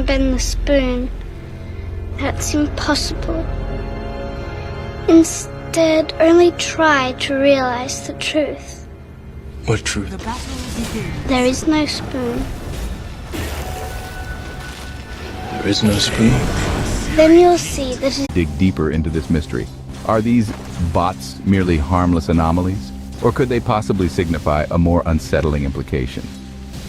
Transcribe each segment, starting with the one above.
bend the spoon. That's impossible. Instead, only try to realize the truth. What truth? There is no spoon. There is no spoon? Then you'll see that it Dig deeper into this mystery. Are these bots merely harmless anomalies? Or could they possibly signify a more unsettling implication?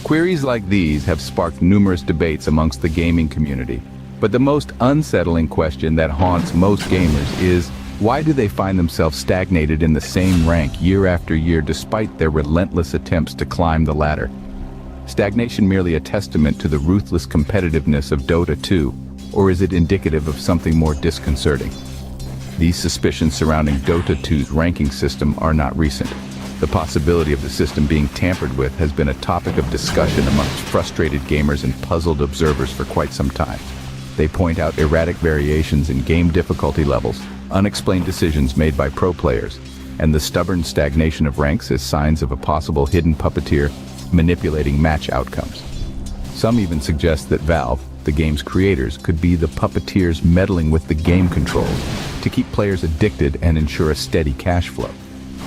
Queries like these have sparked numerous debates amongst the gaming community. But the most unsettling question that haunts most gamers is, why do they find themselves stagnated in the same rank year after year despite their relentless attempts to climb the ladder? Stagnation merely a testament to the ruthless competitiveness of Dota 2, or is it indicative of something more disconcerting? These suspicions surrounding Dota 2's ranking system are not recent. The possibility of the system being tampered with has been a topic of discussion amongst frustrated gamers and puzzled observers for quite some time. They point out erratic variations in game difficulty levels, unexplained decisions made by pro players, and the stubborn stagnation of ranks as signs of a possible hidden puppeteer manipulating match outcomes. Some even suggest that Valve, the game's creators, could be the puppeteers meddling with the game controls to keep players addicted and ensure a steady cash flow.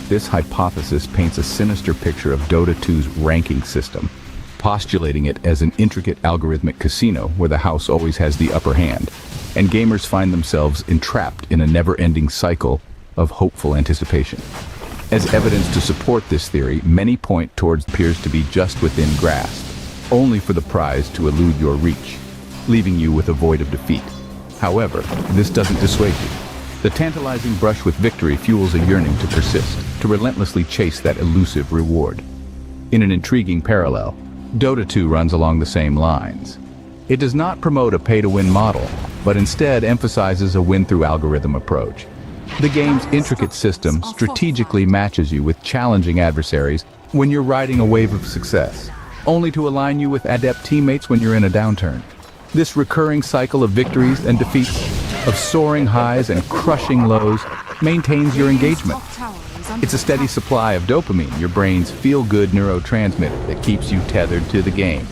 This hypothesis paints a sinister picture of Dota 2's ranking system, postulating it as an intricate algorithmic casino where the house always has the upper hand, and gamers find themselves entrapped in a never-ending cycle of hopeful anticipation. As evidence to support this theory, many point towards appears to be just within grasp, only for the prize to elude your reach, leaving you with a void of defeat. However, this doesn't dissuade you. The tantalizing brush with victory fuels a yearning to persist, to relentlessly chase that elusive reward. In an intriguing parallel, Dota 2 runs along the same lines. It does not promote a pay-to-win model, but instead emphasizes a win-through-algorithm approach. The game's intricate system strategically matches you with challenging adversaries when you're riding a wave of success, only to align you with adept teammates when you're in a downturn. This recurring cycle of victories and defeats, of soaring highs and crushing lows, maintains your engagement. It's a steady supply of dopamine, your brain's feel-good neurotransmitter that keeps you tethered to the game.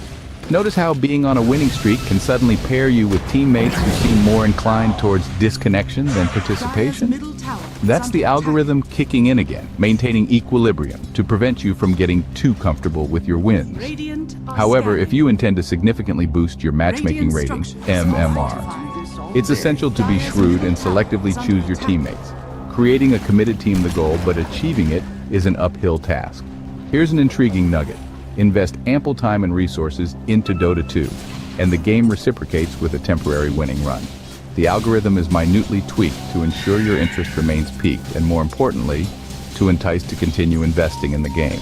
Notice how being on a winning streak can suddenly pair you with teammates who seem more inclined towards disconnection than participation? That's the algorithm kicking in again, maintaining equilibrium to prevent you from getting too comfortable with your wins. However, if you intend to significantly boost your matchmaking rating, MMR, it's essential to be shrewd and selectively choose your teammates. Creating a committed team the goal, but achieving it is an uphill task. Here's an intriguing nugget. Invest ample time and resources into Dota 2, and the game reciprocates with a temporary winning run. The algorithm is minutely tweaked to ensure your interest remains piqued, and more importantly, to entice to continue investing in the game.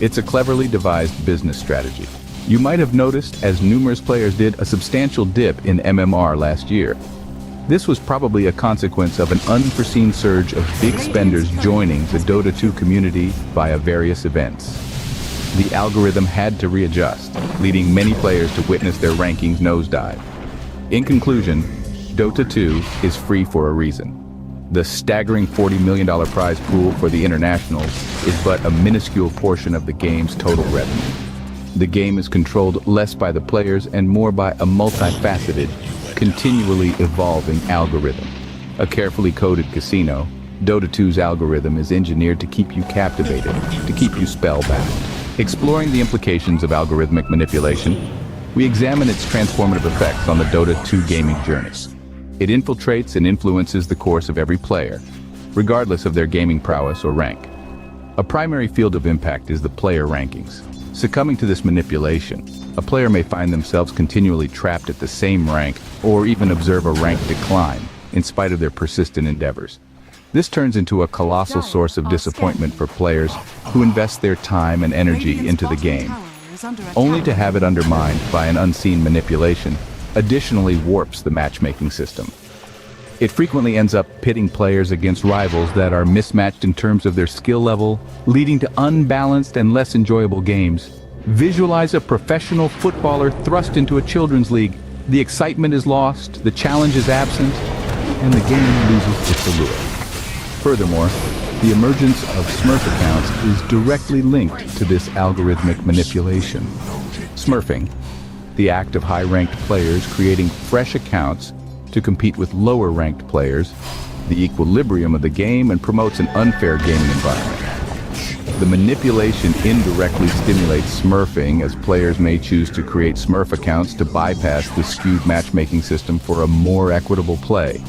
It's a cleverly devised business strategy. You might have noticed, as numerous players did, a substantial dip in MMR last year. This was probably a consequence of an unforeseen surge of big spenders joining the Dota 2 community via various events. The algorithm had to readjust, leading many players to witness their rankings nosedive. In conclusion, Dota 2 is free for a reason. The staggering $40 million prize pool for the internationals is but a minuscule portion of the game's total revenue. The game is controlled less by the players and more by a multifaceted, continually evolving algorithm. A carefully coded casino, Dota 2's algorithm is engineered to keep you captivated, to keep you spellbound. Exploring the implications of algorithmic manipulation, we examine its transformative effects on the Dota 2 gaming journey. It infiltrates and influences the course of every player, regardless of their gaming prowess or rank. A primary field of impact is the player rankings. Succumbing to this manipulation, a player may find themselves continually trapped at the same rank or even observe a rank decline in spite of their persistent endeavors. This turns into a colossal source of disappointment for players who invest their time and energy into the game, only to have it undermined by an unseen manipulation, additionally warps the matchmaking system. It frequently ends up pitting players against rivals that are mismatched in terms of their skill level, leading to unbalanced and less enjoyable games. Visualize a professional footballer thrust into a children's league. The excitement is lost, the challenge is absent, and the game loses its allure. Furthermore, the emergence of smurf accounts is directly linked to this algorithmic manipulation. Smurfing, the act of high-ranked players creating fresh accounts to compete with lower-ranked players, the equilibrium of the game, and promotes an unfair gaming environment. The manipulation indirectly stimulates smurfing, as players may choose to create smurf accounts to bypass the skewed matchmaking system for a more equitable play.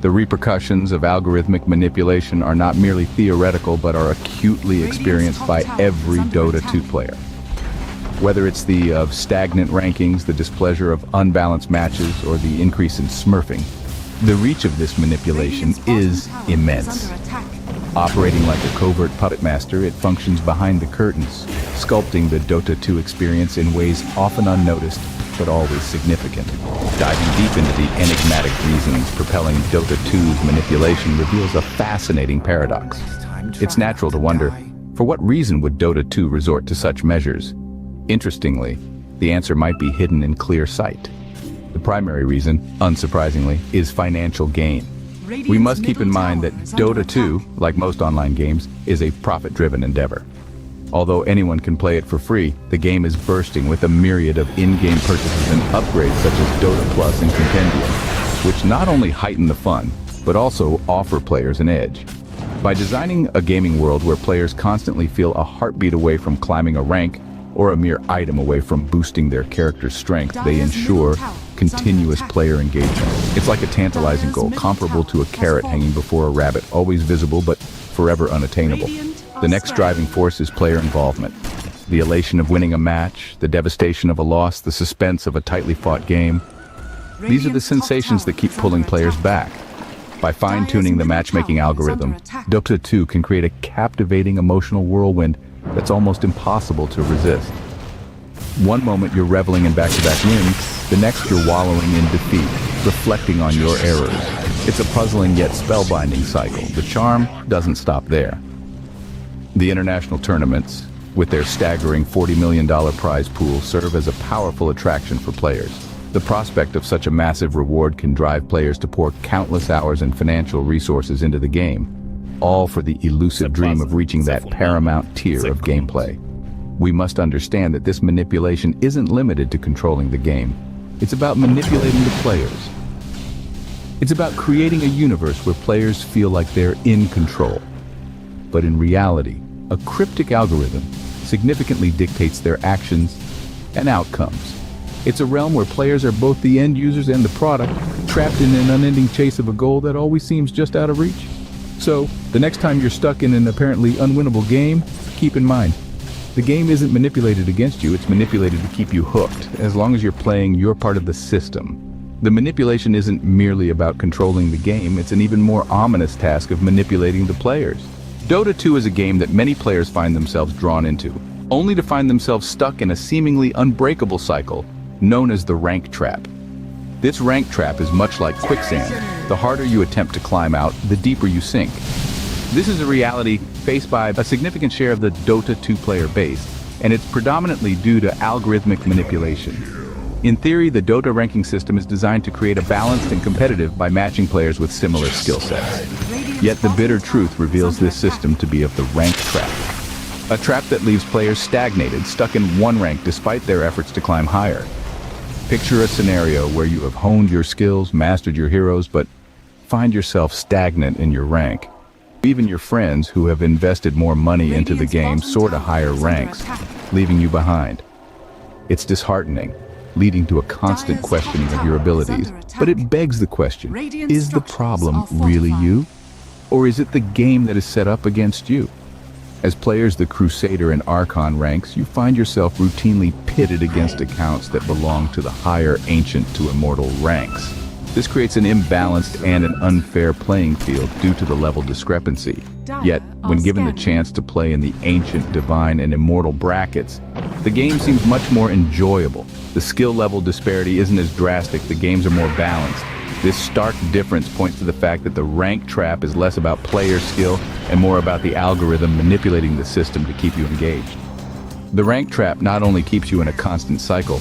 The repercussions of algorithmic manipulation are not merely theoretical but are acutely experienced by every Dota 2 player. Whether it's the stagnant rankings, the displeasure of unbalanced matches, or the increase in smurfing, the reach of this manipulation is immense. Operating like a covert puppet master, it functions behind the curtains, sculpting the Dota 2 experience in ways often unnoticed, but always significant. Diving deep into the enigmatic reasons propelling Dota 2's manipulation reveals a fascinating paradox. It's natural to wonder, for what reason would Dota 2 resort to such measures? Interestingly, the answer might be hidden in clear sight. The primary reason, unsurprisingly, is financial gain. We must keep in mind that Dota 2, like most online games, is a profit-driven endeavor. Although anyone can play it for free, the game is bursting with a myriad of in-game purchases and upgrades such as Dota Plus and Compendium, which not only heighten the fun, but also offer players an edge. By designing a gaming world where players constantly feel a heartbeat away from climbing a rank, or a mere item away from boosting their character's strength, they ensure continuous player engagement. It's like a tantalizing goal, comparable to a carrot hanging before a rabbit, always visible but forever unattainable. The next driving force is player involvement. The elation of winning a match, the devastation of a loss, the suspense of a tightly fought game. These are the sensations that keep pulling players back. By fine-tuning the matchmaking algorithm, Dota 2 can create a captivating emotional whirlwind that's almost impossible to resist. One moment you're reveling in back-to-back wins, the next you're wallowing in defeat, reflecting on your errors. It's a puzzling yet spellbinding cycle. The charm doesn't stop there. The international tournaments, with their staggering $40 million prize pool, serve as a powerful attraction for players. The prospect of such a massive reward can drive players to pour countless hours and financial resources into the game, all for the elusive dream of reaching that paramount tier of gameplay. We must understand that this manipulation isn't limited to controlling the game. It's about manipulating the players. It's about creating a universe where players feel like they're in control. But in reality, a cryptic algorithm significantly dictates their actions and outcomes. It's a realm where players are both the end users and the product, trapped in an unending chase of a goal that always seems just out of reach. So, the next time you're stuck in an apparently unwinnable game, keep in mind, the game isn't manipulated against you, it's manipulated to keep you hooked, as long as you're playing your part of the system. The manipulation isn't merely about controlling the game, it's an even more ominous task of manipulating the players. Dota 2 is a game that many players find themselves drawn into, only to find themselves stuck in a seemingly unbreakable cycle known as the rank trap. This rank trap is much like quicksand. The harder you attempt to climb out, the deeper you sink. This is a reality faced by a significant share of the Dota 2 player base, and it's predominantly due to algorithmic manipulation. In theory, the Dota ranking system is designed to create a balanced and competitive by matching players with similar skill sets. Yet the bitter truth reveals this system to be of the rank trap. A trap that leaves players stagnated, stuck in one rank despite their efforts to climb higher. Picture a scenario where you have honed your skills, mastered your heroes, but find yourself stagnant in your rank. Even your friends who have invested more money into the game soar to higher ranks, leaving you behind. It's disheartening, leading to a constant questioning of your abilities. But it begs the question, is the problem really you? Or is it the game that is set up against you? As players the Crusader and Archon ranks, you find yourself routinely pitted against accounts that belong to the higher Ancient to Immortal ranks. This creates an imbalanced and an unfair playing field due to the level discrepancy. Yet, when given the chance to play in the Ancient, Divine, and Immortal brackets, the game seems much more enjoyable. The skill level disparity isn't as drastic, the games are more balanced. This stark difference points to the fact that the rank trap is less about player skill and more about the algorithm manipulating the system to keep you engaged. The rank trap not only keeps you in a constant cycle,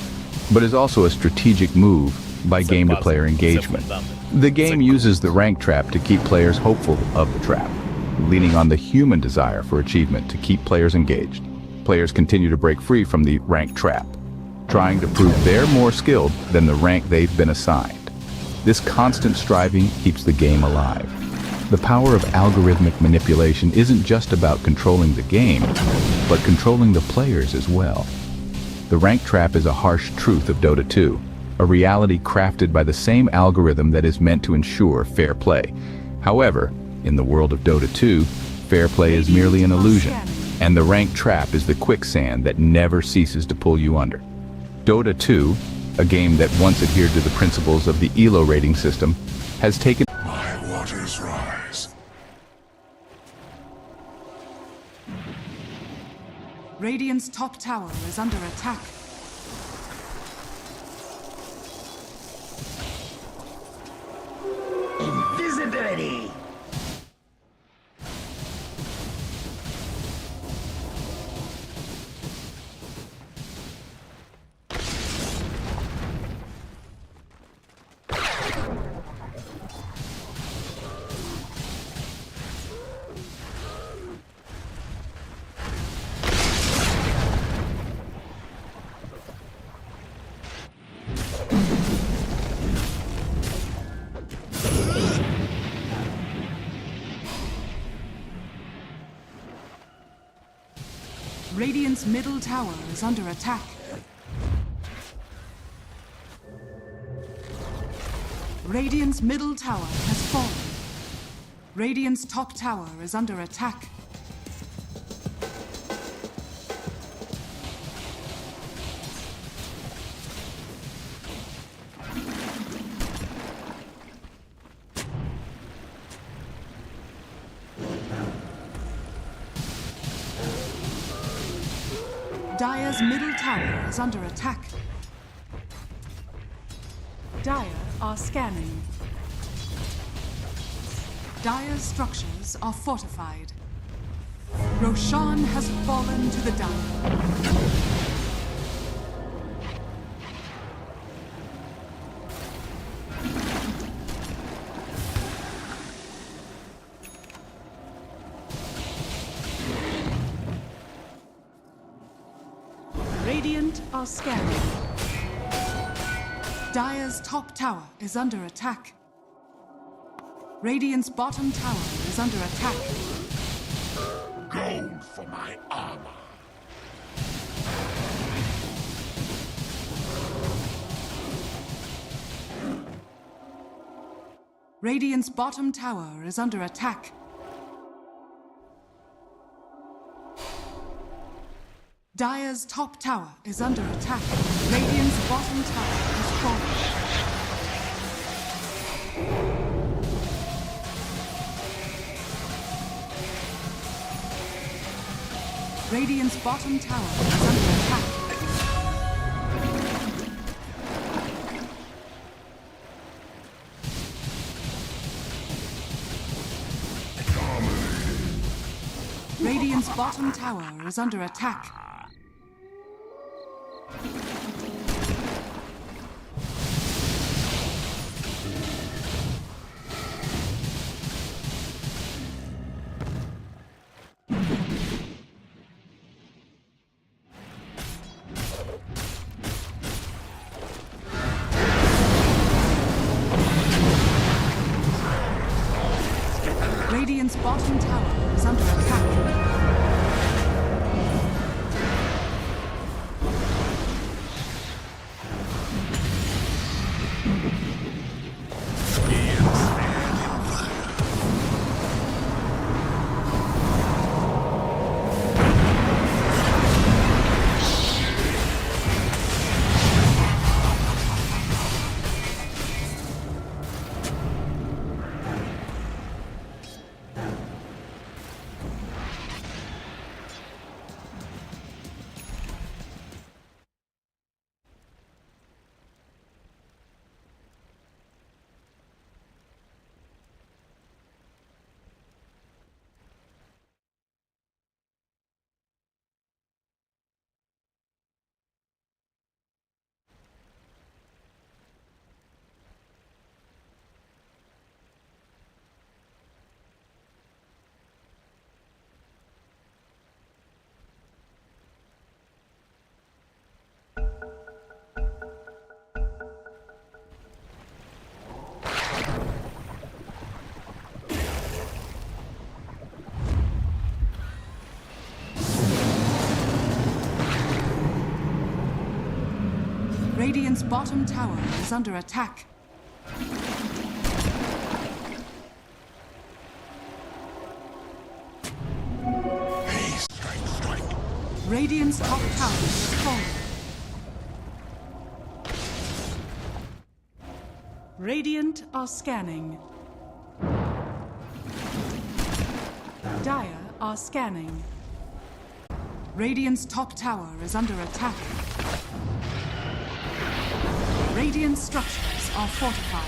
but is also a strategic move by game-to-player engagement. The game uses the rank trap to keep players hopeful of the trap, leaning on the human desire for achievement to keep players engaged. Players continue to break free from the rank trap, trying to prove they're more skilled than the rank they've been assigned. This constant striving keeps the game alive. The power of algorithmic manipulation isn't just about controlling the game, but controlling the players as well. The rank trap is a harsh truth of Dota 2, a reality crafted by the same algorithm that is meant to ensure fair play. However, in the world of Dota 2, fair play is merely an illusion, and the rank trap is the quicksand that never ceases to pull you under. Dota 2, a game that once adhered to the principles of the ELO rating system, has taken... My waters rise. Radiant's top tower is under attack. Invisibility! Radiant's middle tower is under attack. Radiant's middle tower has fallen. Radiant's top tower is under attack. Dire's middle tower is under attack. Dire are scanning. Dire's structures are fortified. Roshan has fallen to the Dire. Radiant are scanning. Dire's top tower is under attack. Radiant's bottom tower is under attack. Gold for my armor. Radiant's bottom tower is under attack. Dire's top tower is under attack. Radiant's bottom tower has fallen. Radiant's bottom tower is under attack. Radiant's bottom tower is under attack. Radiant's bottom tower is under attack. Radiant's bottom tower is under attack. Hey, strike, strike. Radiant's top tower is falling. Radiant are scanning. Dire are scanning. Radiant's top tower is under attack. Radiant structures are fortified.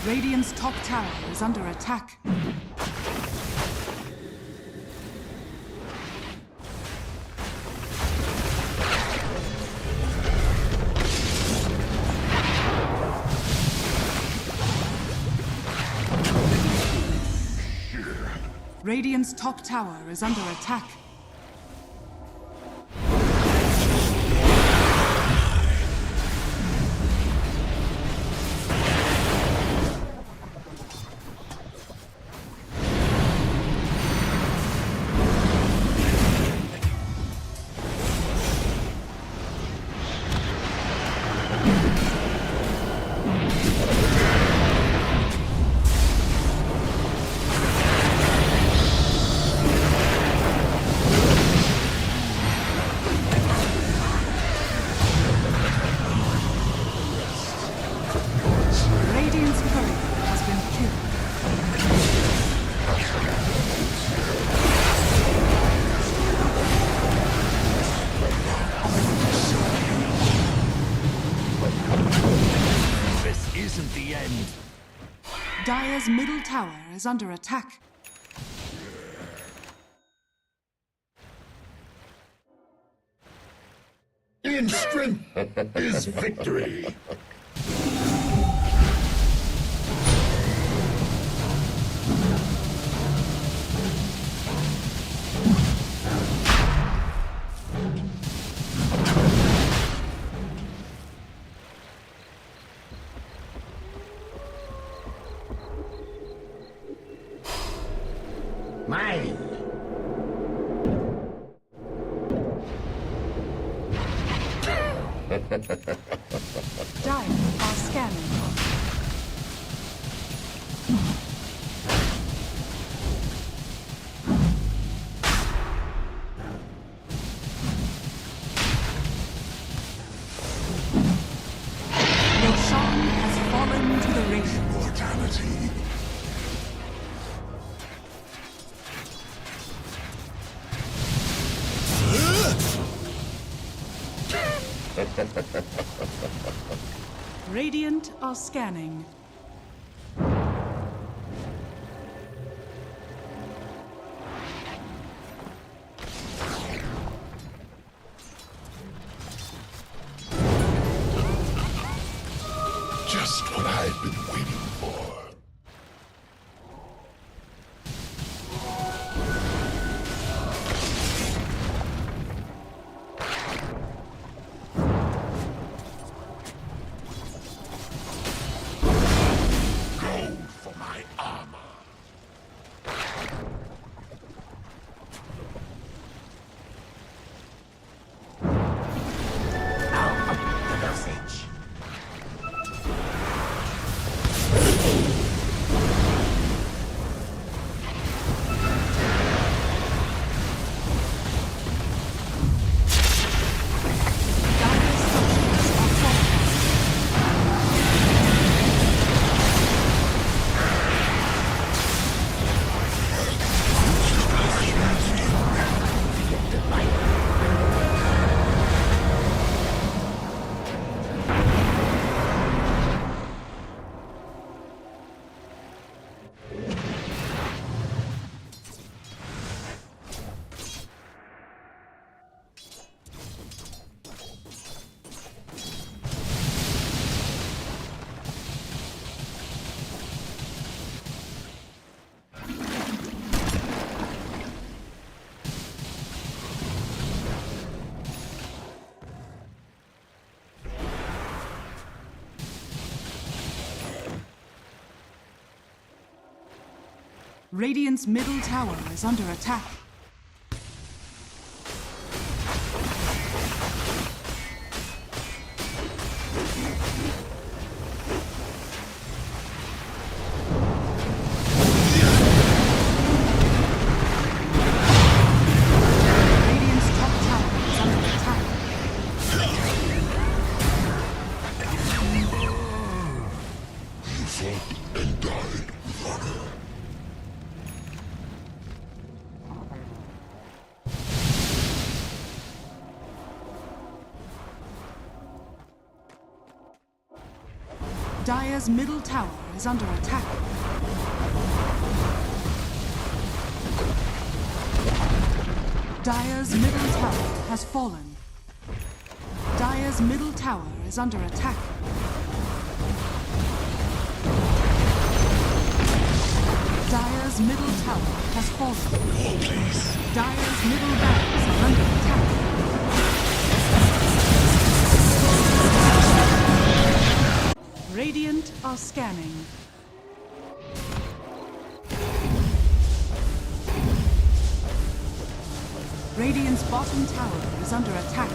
Radiant's top tower is under attack. Radiant's top tower is under attack. Dire's middle tower is under attack. In strength is victory. Mine. Dire are scanning. Roshan has fallen to the Ration. Mortality. Radiant are scanning. Just what I've been waiting for. Gold for my armor. I'll up the dosage. Radiant's middle tower is under attack. Radiant's top tower is under attack. You fought and died with honor. Dire's middle tower is under attack. Dire's middle tower has fallen. Dire's middle tower is under attack. Dire's middle tower has fallen. Dire's middle barracks are under attack. Radiant are scanning. Radiant's bottom tower is under attack.